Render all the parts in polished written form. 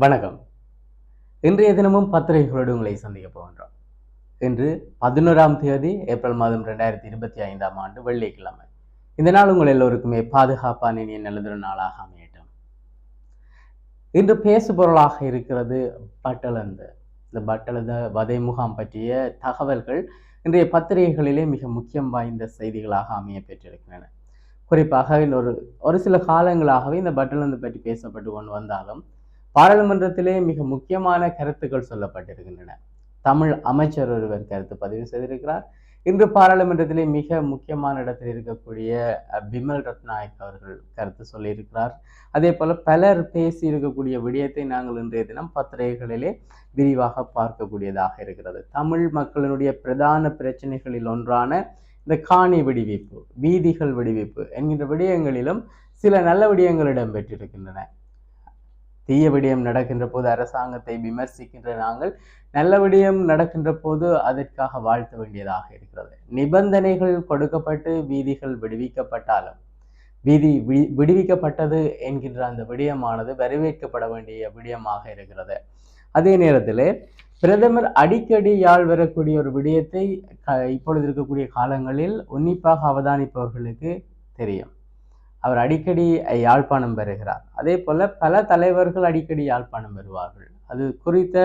வணக்கம். இன்றைய தினமும் பத்திரிகைகளோடு உங்களை சந்திக்க போகின்றோம். இன்று 11ஆம் தேதி ஏப்ரல் மாதம் 2025ஆம் ஆண்டு வெள்ளிக்கிழமை. இந்த நாள் உங்கள் எல்லோருக்குமே பாதுகாப்பான இனிய நல்லதொரு நாளாக அமையட்டும். இன்று பேசு பொருளாக இருக்கிறது பட்டளந்து. இந்த பட்டளந்த வதை முகாம் பற்றிய தகவல்கள் இன்றைய பத்திரிகைகளிலே மிக முக்கியம் வாய்ந்த செய்திகளாக அமைய பெற்றிருக்கின்றன. குறிப்பாக ஒரு சில காலங்களாகவே இந்த பட்டளந்து பற்றி பேசப்பட்டு கொண்டு வந்தாலும் பாராளுமன்றத்திலே மிக முக்கியமான கருத்துக்கள் சொல்லப்பட்டிருக்கின்றன. தமிழ் அமைச்சர் ஒருவர் கருத்து பதிவு செய்திருக்கிறார். இன்று பாராளுமன்றத்திலே மிக முக்கியமான இடத்தில் இருக்கக்கூடிய பிமல் ரத்நாயக் அவர்கள் கருத்து சொல்லியிருக்கிறார். அதே போல பலர் பேசி இருக்கக்கூடிய விடயத்தை நாங்கள் இன்றைய தினம் பத்திரிகைகளிலே விரிவாக பார்க்கக்கூடியதாக இருக்கிறது. தமிழ் மக்களினுடைய பிரதான பிரச்சனைகளில் ஒன்றான இந்த காணி விடுவிப்பு, வீதிகள் விடுவிப்பு என்கின்ற விடயங்களிலும் சில நல்ல விடயங்கள் இடம்பெற்றிருக்கின்றன. தீய விடயம் நடக்கின்ற போது அரசாங்கத்தை விமர்சிக்கின்ற நாங்கள் நல்ல விடயம் நடக்கின்ற போது அதற்காக வாழ்த்த வேண்டியதாக இருக்கிறது. நிபந்தனைகள் கொடுக்கப்பட்டு வீதிகள் விடுவிக்கப்பட்டாலும் விடுவிக்கப்பட்டது என்கின்ற அந்த விடயமானது வரவேற்கப்பட வேண்டிய விடயமாக இருக்கிறது. அதே நேரத்தில் பிரதமர் அடிக்கடி யாழ் வரக்கூடிய ஒரு விடயத்தை இப்பொழுது இருக்கக்கூடிய காலங்களில் உன்னிப்பாக அவதானிப்பவர்களுக்கு தெரியும். அவர் அடிக்கடி யாழ்ப்பாணம் வருகிறார். அதே போல பல தலைவர்கள் அடிக்கடி யாழ்ப்பாணம் வருவார்கள். அது குறித்த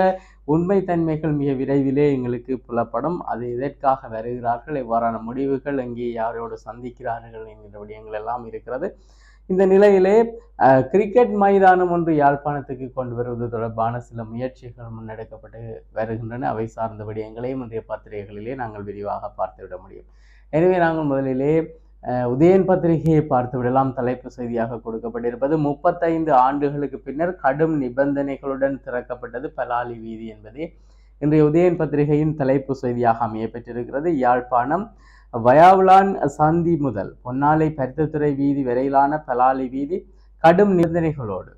உண்மை தன்மைகள் மிக விரைவிலே எங்களுக்கு புலப்படும். அது எதற்காக வருகிறார்கள், எவ்வாறான முடிவுகள், எங்கே யாரோடு சந்திக்கிறார்கள் என்கின்ற விடயங்கள் எல்லாம் இருக்கிறது. இந்த நிலையிலே கிரிக்கெட் மைதானம் ஒன்று யாழ்ப்பாணத்துக்கு கொண்டு வருவது தொடர்பான சில முயற்சிகள் முன்னெடுக்கப்பட்டு வருகின்றன. அவை சார்ந்த விடயங்களையும் இன்றைய பத்திரிகைகளிலே நாங்கள் விரிவாக பார்த்துவிட முடியும். எனவே நாங்கள் முதலிலே உதயன் பத்திரிகையை பார்த்து விடலாம். தலைப்பு செய்தியாக கொடுக்கப்பட்டிருப்பது 35 ஆண்டுகளுக்கு பின்னர் கடும் நிபந்தனைகளுடன் திறக்கப்பட்டது பலாலி வீதி என்பதே இன்றைய உதயன் பத்திரிகையின் தலைப்பு செய்தியாக அமைய பெற்றிருக்கிறது. யாழ்ப்பாணம் வயாவுலான் சந்தி முதல் பொன்னாலை பருத்தித்துறை வீதி வரையிலான பலாலி வீதி கடும் நிபந்தனைகளோடு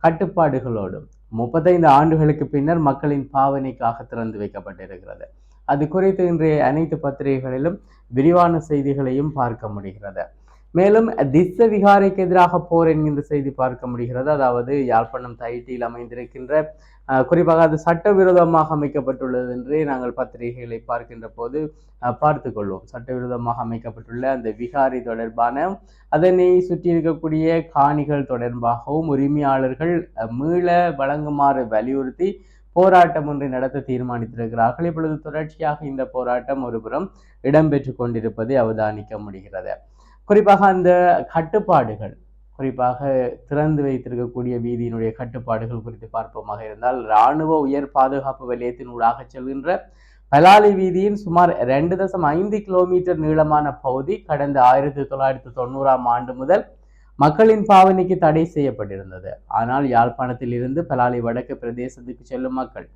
கட்டுப்பாடுகளோடு 35 ஆண்டுகளுக்கு பின்னர் மக்களின் பாவனைக்காக திறந்து வைக்கப்பட்டிருக்கிறது. அது குறித்து இன்றைய அனைத்து பத்திரிகைகளிலும் விரிவான செய்திகளையும் பார்க்க முடிகிறது. மேலும் திஸ்ஸ விகாரைக்கு எதிராக போர் என்கின்ற செய்தி பார்க்க முடிகிறது. அதாவது யாழ்ப்பாணம் தைட்டியில் அமைந்திருக்கின்ற குறிப்பாக அது சட்டவிரோதமாக அமைக்கப்பட்டுள்ளது என்று நாங்கள் பத்திரிகைகளை பார்க்கின்ற போது பார்த்து கொள்வோம். சட்டவிரோதமாக அமைக்கப்பட்டுள்ள அந்த விகாரி தொடர்பான அதனை சுற்றி இருக்கக்கூடிய காணிகள் தொடர்பாகவும் உரிமையாளர்கள் மீள வழங்குமாறு வலியுறுத்தி போராட்டம் ஒன்றை நடத்த தீர்மானித்திருக்கிறார்கள். இப்பொழுது தொடர்ச்சியாக இந்த போராட்டம் ஒருபுறம் இடம்பெற்று கொண்டிருப்பதை அவதானிக்க முடிகிறது. குறிப்பாக அந்த கட்டுப்பாடுகள், குறிப்பாக திறந்து வைத்திருக்கக்கூடிய வீதியினுடைய கட்டுப்பாடுகள் குறித்து பார்ப்போமாக இருந்தால், இராணுவ உயர் பாதுகாப்பு வலயத்தின் ஊடாக செல்கின்ற பலாலி வீதியின் சுமார் 2.5 கிலோமீட்டர் நீளமான பகுதி கடந்த 1990ஆம் ஆண்டு முதல் மக்களின் பாவனைக்கு தடை செய்யப்பட்டிருந்தது. ஆனால் யாழ்ப்பாணத்தில் இருந்து பலாலி வடக்கு பிரதேசத்துக்கு செல்லும் மக்கள்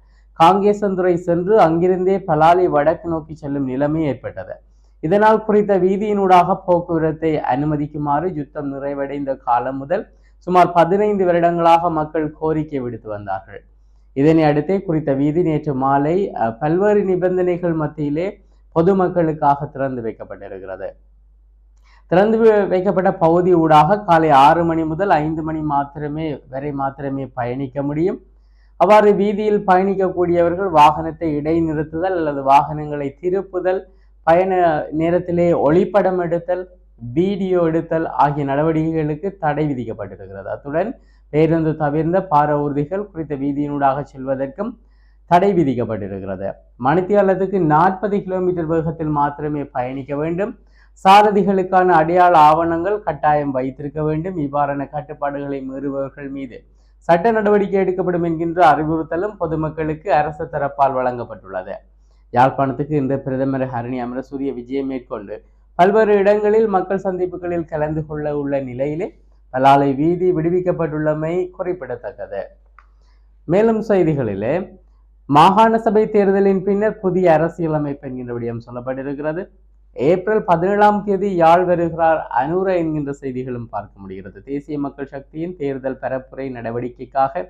காங்கேசந்துறை சென்று அங்கிருந்தே பலாலி வடக்கு நோக்கி செல்லும் நிலைமை ஏற்பட்டது. இதனால் குறித்த வீதியினூடாக போக்குவரத்தை அனுமதிக்குமாறு யுத்தம் நிறைவடைந்த காலம் முதல் சுமார் 15 வருடங்களாக மக்கள் கோரிக்கை விடுத்து வந்தார்கள். இதனை அடுத்தே குறித்த வீதி நேற்று மாலை பல்வேறு நிபந்தனைகள் மத்தியிலே பொதுமக்களுக்காக திறந்து வைக்கப்பட்டிருக்கிறது. திறந்து வைக்கப்பட்ட பகுதி ஊடாக காலை 6 மணி முதல் 5 மணி வரை மாத்திரமே பயணிக்க முடியும். அவ்வாறு வீதியில் பயணிக்கக்கூடியவர்கள் வாகனத்தை இடைநிறுத்துதல் அல்லது வாகனங்களை திருப்புதல், பயண நேரத்திலே ஒளிப்படம் எடுத்தல், வீடியோ எடுத்தல் ஆகிய நடவடிக்கைகளுக்கு தடை விதிக்கப்பட்டிருக்கிறது. அத்துடன் பேருந்து தவிர்ந்த பார ஊர்திகள் குறித்த வீதியினூடாக செல்வதற்கும் தடை விதிக்கப்பட்டிருக்கிறது. மணித்தியாலத்துக்கு 40 கிலோமீட்டர் வேகத்தில் மாத்திரமே பயணிக்க வேண்டும். சாரதிகளுக்கான அடையாள ஆவணங்கள் கட்டாயம் வைத்திருக்க வேண்டும். இவ்வாறான கட்டுப்பாடுகளை மீறுபவர்கள் மீது சட்ட நடவடிக்கை எடுக்கப்படும் என்கின்ற அறிவுறுத்தலும் பொதுமக்களுக்கு அரசு தரப்பால் வழங்கப்பட்டுள்ளது. யாழ்ப்பாணத்துக்கு இன்று பிரதமர் ஹரணி அமரசூரிய விஜயம் மேற்கொண்டு பல்வேறு இடங்களில் மக்கள் சந்திப்புகளில் கலந்து கொள்ள உள்ள நிலையிலே பலாலை வீதி விடுவிக்கப்பட்டுள்ளமை குறிப்பிடத்தக்கது. மேலும் செய்திகளிலே மாகாண சபை தேர்தலின் பின்னர் புதிய அரசியலமைப்பு என்கின்ற விடயம் சொல்லப்பட்டிருக்கிறது. ஏப்ரல் 17ஆம் தேதி யாழ் வருகிறார் அனுர என்கின்ற செய்திகளும் பார்க்க முடிகிறது. தேசிய மக்கள் சக்தியின் தேர்தல் பரப்புரை நடவடிக்கைக்காக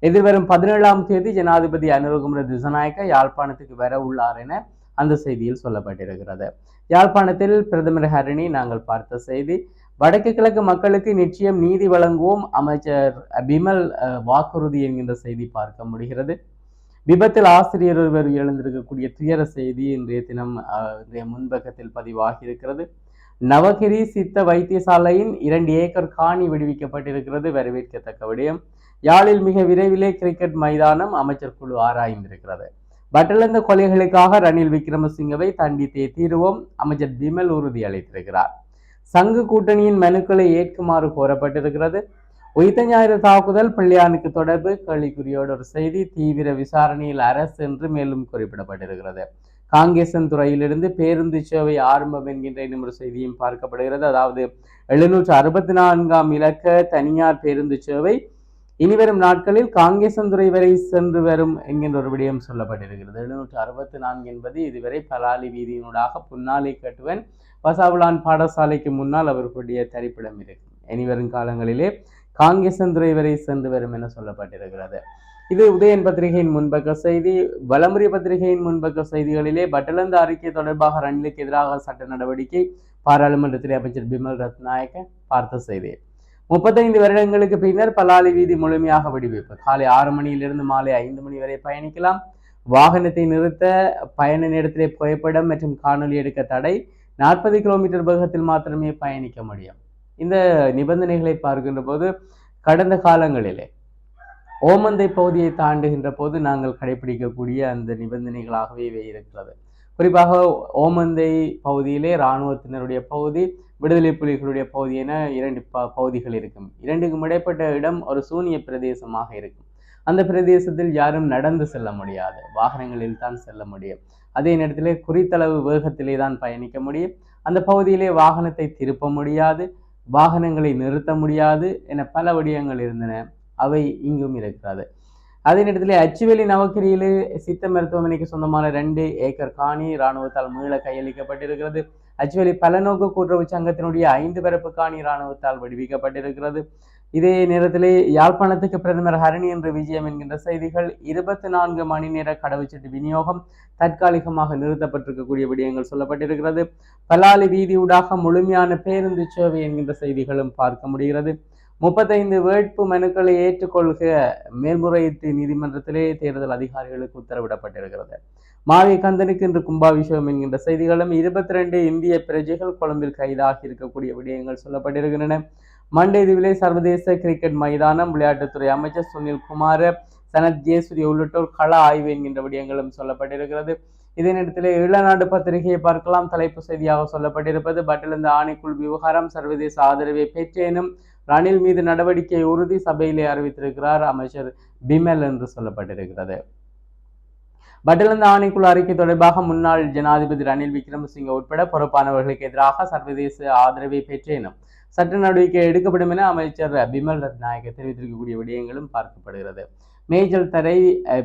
எதிர்வரும் 17ஆம் தேதி ஜனாதிபதி அனுரகுமார திசாநாயக்க யாழ்ப்பாணத்துக்கு வர உள்ளார் என அந்த செய்தியில் சொல்லப்பட்டிருக்கிறது. யாழ்ப்பாணத்தில் பிரதமர் ஹரணி நாங்கள் பார்த்த செய்தி. வடக்கு கிழக்கு மக்களுக்கு நிச்சயம் நீதி வழங்குவோம் அமைச்சர் பிமல் வாக்குறுதி என்கின்ற செய்தி பார்க்க முடிகிறது. விபத்தில் ஆசிரியர் ஒருவர் எழுந்திருக்கக்கூடிய துயர செய்தி இன்றைய தினம் இன்றைய முன்பக்கத்தில் பதிவாகி இருக்கிறது. நவகிரி சித்த வைத்தியசாலையின் 2 ஏக்கர் காணி விடுவிக்கப்பட்டிருக்கிறது, வரவேற்கத்தக்க விடயம். யாழில் மிக விரைவிலே கிரிக்கெட் மைதானம் அமைச்சர் குழு ஆராய்ந்திருக்கிறது. பட்டலந்த கொலைகளுக்காக ரணில் விக்ரமசிங்கவை தண்டித்தே தீருவோம், அமைச்சர் பிமல் உறுதி அளித்திருக்கிறார். சங்கு கூட்டணியின் மனுக்களை ஏற்குமாறு கோரப்பட்டிருக்கிறது. உயிர்த்த ஞாயிறு தாக்குதல் பிள்ளையானுக்கு தொடர்பு கேள்விக்குறியோடு ஒரு செய்தி, தீவிர விசாரணையில் அரசு என்று மேலும் குறிப்பிடப்பட்டிருக்கிறது. காங்கேசன் துறையிலிருந்து பேருந்து சேவை ஆரம்பம் என்கின்ற இன்னும் ஒரு செய்தியும் பார்க்கப்படுகிறது. அதாவது 764ஆம் இலக்க தனியார் பேருந்து சேவை இனிவரும் நாட்களில் காங்கேசன்துறை வரை சென்று வரும் என்கின்ற ஒரு விடயம் சொல்லப்பட்டிருக்கிறது. 764 என்பது இதுவரை பலாலி வீதியினூடாக புன்னாலை கட்டுவன் வசாவுலான் பாடசாலைக்கு முன்னால் அவர்களுடைய தரிப்பிடம் இருக்கும். இனிவரும் காலங்களிலே காங்கேசன்துறை வரை சென்று வரும் என சொல்லப்பட்டிருக்கிறது. இது உதயன் பத்திரிகையின் முன்பக்க செய்தி. வலமுறை பத்திரிகையின் முன்பக்க செய்திகளிலே பட்டலந்த அறிக்கை தொடர்பாக ரணிலுக்கு எதிராக சட்ட நடவடிக்கை, பாராளுமன்றத்திலே அமைச்சர் பிமல் ரத்நாயக்க பார்த்த செய்தி. 35 வருடங்களுக்கு பின்னர் பலாலி வீதி முழுமையாக விடுவிப்பு. காலை 6 மணியிலிருந்து மாலை 5 மணி வரை பயணிக்கலாம். வாகனத்தை நிறுத்த, பயண நேரத்திலே புகைப்படம் மற்றும் காணொலி எடுக்க தடை. 40 கிலோமீட்டர் வேகத்தில் மாத்திரமே பயணிக்க முடியும். இந்த நிபந்தனைகளை பார்க்கின்ற போது கடந்த காலங்களிலே ஓமந்தை பகுதியை தாண்டுகின்ற போது நாங்கள் கடைபிடிக்கக்கூடிய அந்த நிபந்தனைகளாகவே இவை இருக்கிறது. குறிப்பாக ஓமந்தை பகுதியிலே இராணுவத்தினருடைய பகுதி, விடுதலை புலிகளுடைய பகுதி என 2 பகுதிகள் இருக்கும். 2க்கும் இடைப்பட்ட இடம் ஒரு சூனிய பிரதேசமாக இருக்கும். அந்த பிரதேசத்தில் யாரும் நடந்து செல்ல முடியாது, வாகனங்களில் தான் செல்ல முடியும். அதே நேரத்திலே குறித்தளவு வேகத்திலே தான் பயணிக்க முடியும். அந்த பகுதியிலே வாகனத்தை திருப்ப முடியாது, வாகனங்களை நிறுத்த முடியாது என பல விடயங்கள் இருந்தன. அவை இங்கும் இருக்கிறது. அதே நேரத்தில் அச்சுவேலி நவக்கிரியிலே சித்த மருத்துவமனைக்கு சொந்தமான 2 ஏக்கர் காணி இராணுவத்தால் மீள கையளிக்கப்பட்டிருக்கிறது. அச்சுவேலி பலநோக்கு கூட்டுறவு சங்கத்தினுடைய 5 பரப்பு காணி இராணுவத்தால் விடுவிக்கப்பட்டிருக்கிறது. இதே நேரத்திலே யாழ்ப்பாணத்துக்கு பிரதமர் ஹரணி என்று விஜயம் என்கின்ற செய்திகள், 24 மணி நேர கடவுச்சீட்டு விநியோகம் தற்காலிகமாக நிறுத்தப்பட்டிருக்கக்கூடிய விடயங்கள் சொல்லப்பட்டிருக்கிறது. பலாலி வீதியூடாக முழுமையான பேருந்து சேவை என்கின்ற செய்திகளும் பார்க்க முடிகிறது. 35 வேட்பு மனுக்களை ஏற்றுக்கொள்க மேல்முறையீட்டு நீதிமன்றத்திலே தேர்தல் அதிகாரிகளுக்கு உத்தரவிடப்பட்டிருக்கிறது. மாவி கந்தனுக்கு இன்று கும்பாபிஷேகம் என்கின்ற செய்திகளும், 22 இந்திய பிரஜைகள் கொழும்பில் கைதாகி இருக்கக்கூடிய விடயங்கள் சொல்லப்பட்டிருக்கின்றன. மண்டேதீவிலே சர்வதேச கிரிக்கெட் மைதானம், விளையாட்டுத்துறை அமைச்சர் சுனில் குமார, சனத் ஜேசுரி உள்ளிட்டோர் கள ஆய்வு என்கின்ற விடயங்களும் சொல்லப்பட்டிருக்கிறது. இதே நேரத்தில் ஈழநாடு பத்திரிகையை பார்க்கலாம். தலைப்பு செய்தியாக சொல்லப்பட்டிருப்பது, பட்டலந்த ஆணைக்குழு விவகாரம் சர்வதேச ஆதரவை பெற்றேனும் ரணில் மீது நடவடிக்கை உறுதி, சபையிலே அறிவித்திருக்கிறார் அமைச்சர் பிமல் என்று சொல்லப்பட்டிருக்கிறது. பட்டலந்த ஆணைக்குழு அறிக்கை தொடர்பாக முன்னாள் ஜனாதிபதி ரணில் விக்ரமசிங்க உட்பட பொறுப்பானவர்களுக்கு எதிராக சர்வதேச ஆதரவை பெற்றேனும் சட்ட நடவடிக்கை எடுக்கப்படும் என அமைச்சர் பிமல் ரத்நாயக்க தெரிவித்திருக்கக்கூடிய விடயங்களும் பார்க்கப்படுகிறது. மேஜல் தரை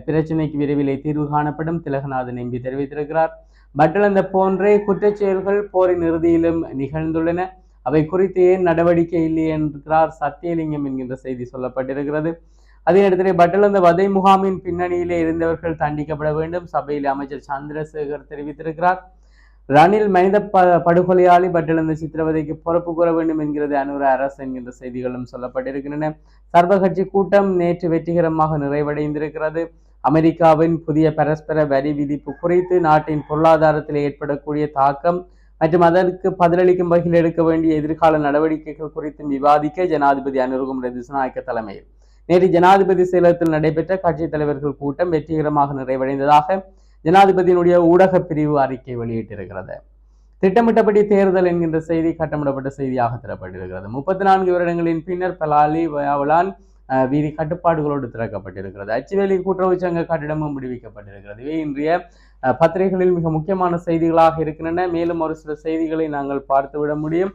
பிரச்சினைக்கு விரைவிலே தீர்வு காணப்படும், திலகநாதன் எம்பி தெரிவித்திருக்கிறார். பட்டலந்த போன்றே குற்றச்செயல்கள் போரின் இறுதியிலும் நிகழ்ந்துள்ளன, அவை குறித்து ஏன் நடவடிக்கை இல்லை என்கிறார் சத்தியலிங்கம் என்கின்ற செய்தி சொல்லப்பட்டிருக்கிறது. அதே நேரத்திலே பட்டலந்த வதை முகாமின் பின்னணியிலே இருந்தவர்கள் தண்டிக்கப்பட வேண்டும், சபையில் அமைச்சர் சந்திரசேகர் தெரிவித்திருக்கிறார். ரணில் மனித படுகொலையாளி, பட்டலந்த சித்திரவதைக்கு பொறுப்பு கூற வேண்டும் என்கிறது அனுர அரசு என்கின்ற செய்திகளும் சொல்லப்பட்டிருக்கின்றன. சர்வகட்சி கூட்டம் நேற்று வெற்றிகரமாக நிறைவடைந்திருக்கிறது. அமெரிக்காவின் புதிய பரஸ்பர வரி விதிப்பு குறித்து, நாட்டின் பொருளாதாரத்தில் ஏற்படக்கூடிய தாக்கம் மற்றும் அதற்கு பதிலளிக்கும் வகையில் எடுக்க வேண்டிய எதிர்கால நடவடிக்கைகள் குறித்தும் விவாதிக்க ஜனாதிபதி அனுரகுமார திசாநாயக்க தலைமையில் நேற்று ஜனாதிபதி செயலகத்தில் நடைபெற்ற கட்சித் தலைவர்கள் கூட்டம் வெற்றிகரமாக நிறைவடைந்ததாக ஜனாதிபதியினுடைய ஊடக பிரிவு அறிக்கை வெளியிட்டிருக்கிறது. திட்டமிட்டபடி தேர்தல் என்கின்ற செய்தி கட்டமிடப்பட்ட செய்தியாக தரப்பட்டிருக்கிறது. 34 வருடங்களின் பின்னர் பலாலி வயாவுலான் வீதி கட்டுப்பாடுகளோடு திறக்கப்பட்டிருக்கிறது. அச்சுவேலி கூட்டுறவு சங்க கட்டிடமும் விடுவிக்கப்பட்டிருக்கிறது. இவை இன்றைய பத்திரிகைகளில் மிக முக்கியமான செய்திகளாக இருக்கின்றன. மேலும் ஒரு சில செய்திகளை நாங்கள் பார்த்துவிட முடியும்.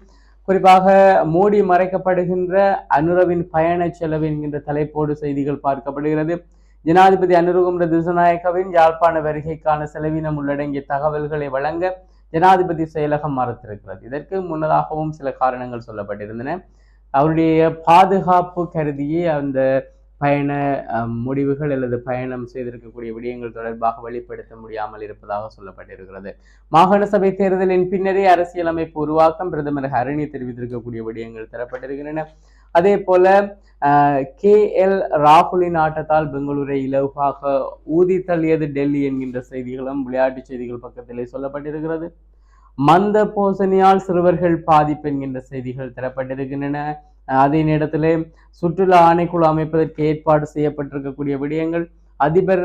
குறிப்பாக மூடி மறைக்கப்படுகின்ற அனுரவின் பயண செலவு என்கின்ற தலைப்போடு செய்திகள் பார்க்கப்படுகிறது. ஜனாதிபதி அனுரகுமார திசாநாயக்கவின் யாழ்ப்பாண வருகைக்கான செலவினம் உள்ளடங்கிய தகவல்களை வழங்க ஜனாதிபதி செயலகம் மறுத்திருக்கிறது. இதற்கு முன்னதாகவும் சில காரணங்கள் சொல்லப்பட்டிருந்தன. அவருடைய பாதுகாப்பு கருதியே அந்த பயண முடிவுகள் அல்லது பயணம் செய்திருக்கக்கூடிய விடயங்கள் தொடர்பாக வெளிப்படுத்த முடியாமல் இருப்பதாக சொல்லப்பட்டிருக்கிறது. மாகாண சபை தேர்தலின் பின்னரே அரசியலமைப்பு உருவாக்கம் பிரதமர் ஹரணி தெரிவித்திருக்கக்கூடிய விடயங்கள் தரப்பட்டிருக்கின்றன. அதே போல KL ராகுலின் ஆட்டத்தால் பெங்களூரை இலவாக ஊதி தள்ளியது டெல்லி என்கின்ற செய்திகளும் விளையாட்டு செய்திகள் பக்கத்திலே சொல்லப்பட்டிருக்கிறது. மந்த போசனையால் சிறுவர்கள் பாதிப்பு என்கின்ற செய்திகள் தரப்பட்டிருக்கின்றன. அதே நேரத்திலே சுற்றுலா ஆணைக்குழு அமைப்பதற்கு ஏற்பாடு செய்யப்பட்டிருக்கக்கூடிய விடயங்கள், அதிபர்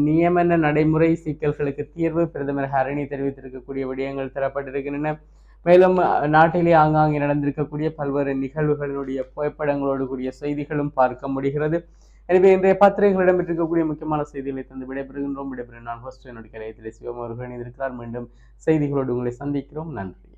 நியமன நடைமுறை சிக்கல்களுக்கு தீர்வு பிரதமர் ஹரணி தெரிவித்திருக்கக்கூடிய விடயங்கள் தரப்பட்டிருக்கின்றன. மேலும் நாட்டிலே ஆங்காங்கே நடந்திருக்கக்கூடிய பல்வேறு நிகழ்வுகளினுடைய புகைப்படங்களோடு கூடிய செய்திகளும் பார்க்க முடிகிறது. எனவே இன்றைய பத்திரிகைகள் இடம்பெற்றிருக்கக்கூடிய முக்கியமான செய்திகளை தந்து விடைபெறுகின்றோம். நான் ஹோஸ்ட் என்னுடைய கலையத்திலே சிவம் அவர்கள் இணைந்திருக்கிறார். மீண்டும் செய்திகளோடு உங்களை சந்திக்கிறோம். நன்றி.